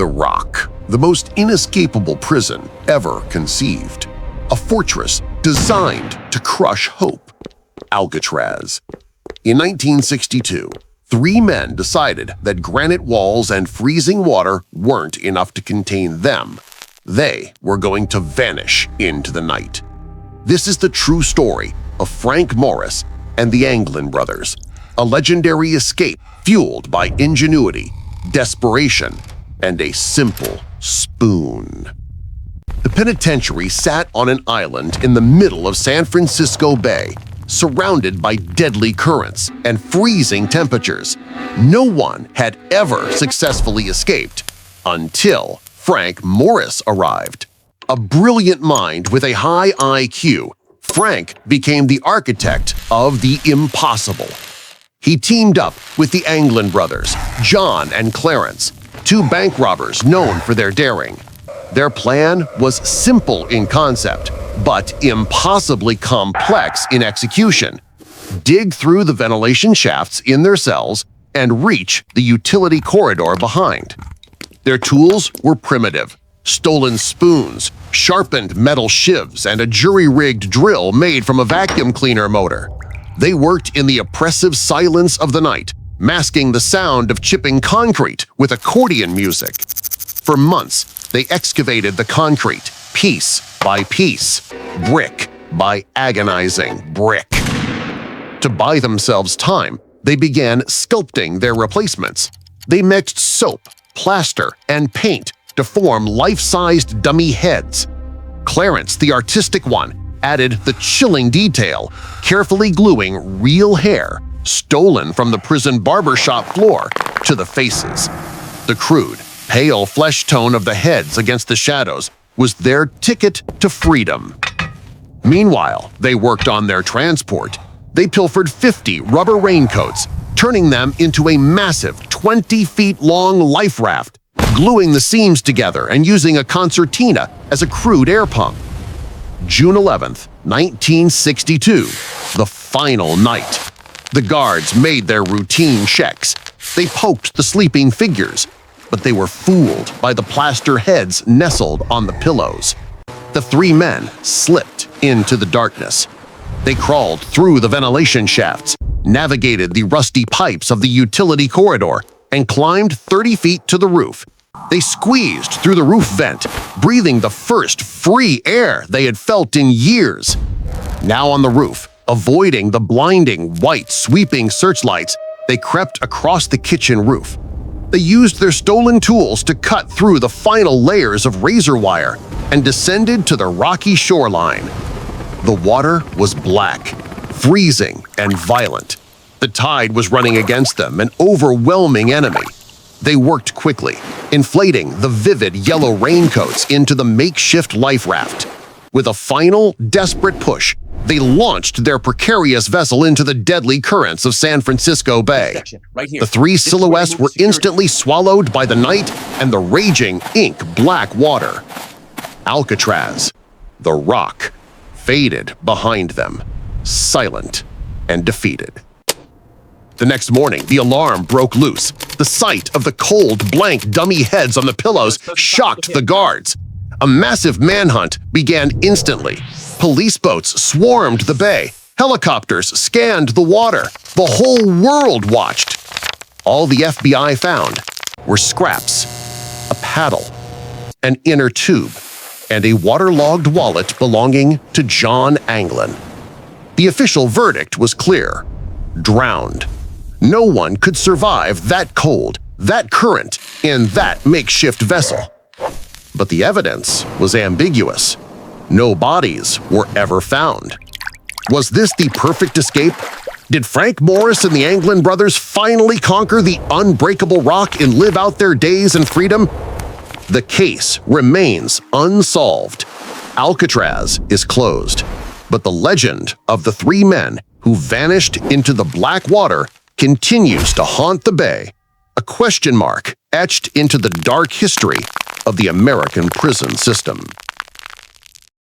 The Rock, the most inescapable prison ever conceived. A fortress designed to crush hope. Alcatraz. In 1962, 3 men decided that granite walls and freezing water weren't enough to contain them. They were going to vanish into the night. This is the true story of Frank Morris and the Anglin brothers, a legendary escape fueled by ingenuity, desperation, and a simple spoon. The penitentiary sat on an island in the middle of San Francisco Bay, surrounded by deadly currents and freezing temperatures. No one had ever successfully escaped until Frank Morris arrived. A brilliant mind with a high IQ, Frank became the architect of the impossible. He teamed up with the Anglin brothers, John and Clarence, 2 bank robbers known for their daring. Their plan was simple in concept, but impossibly complex in execution. Dig through the ventilation shafts in their cells and reach the utility corridor behind. Their tools were primitive: stolen spoons, sharpened metal shivs, and a jury-rigged drill made from a vacuum cleaner motor. They worked in the oppressive silence of the night, masking the sound of chipping concrete with accordion music. For months, they excavated the concrete, piece by piece, brick by agonizing brick. To buy themselves time, they began sculpting their replacements. They mixed soap, plaster, and paint to form life-sized dummy heads. Clarence, the artistic one, added the chilling detail, carefully gluing real hair, stolen from the prison barbershop floor, to the faces. The crude, pale flesh tone of the heads against the shadows was their ticket to freedom. Meanwhile, they worked on their transport. They pilfered 50 rubber raincoats, turning them into a massive 20-feet-long life raft, gluing the seams together and using a concertina as a crude air pump. June 11, 1962, the final night. The guards made their routine checks. They poked the sleeping figures, but they were fooled by the plaster heads nestled on the pillows. The 3 men slipped into the darkness. They crawled through the ventilation shafts, navigated the rusty pipes of the utility corridor, and climbed 30 feet to the roof. They squeezed through the roof vent, breathing the first free air they had felt in years. Now on the roof, avoiding the blinding white sweeping searchlights, they crept across the kitchen roof. They used their stolen tools to cut through the final layers of razor wire and descended to the rocky shoreline. The water was black, freezing, and violent. The tide was running against them, an overwhelming enemy. They worked quickly, inflating the vivid yellow raincoats into the makeshift life raft. With a final, desperate push, they launched their precarious vessel into the deadly currents of San Francisco Bay. The 3 silhouettes were instantly swallowed by the night and the raging ink-black water. Alcatraz, the Rock, faded behind them, silent and defeated. The next morning, the alarm broke loose. The sight of the cold, blank dummy heads on the pillows shocked the guards. A massive manhunt began instantly. Police boats swarmed the bay. Helicopters scanned the water. The whole world watched. All the FBI found were scraps, a paddle, an inner tube, and a waterlogged wallet belonging to John Anglin. The official verdict was clear: drowned. No one could survive that cold, that current, in that makeshift vessel. But the evidence was ambiguous. No bodies were ever found. Was this the perfect escape? Did Frank Morris and the Anglin brothers finally conquer the unbreakable rock and live out their days in freedom? The case remains unsolved. Alcatraz is closed, but the legend of the 3 men who vanished into the black water continues to haunt the bay, a question mark etched into the dark history of the American prison system.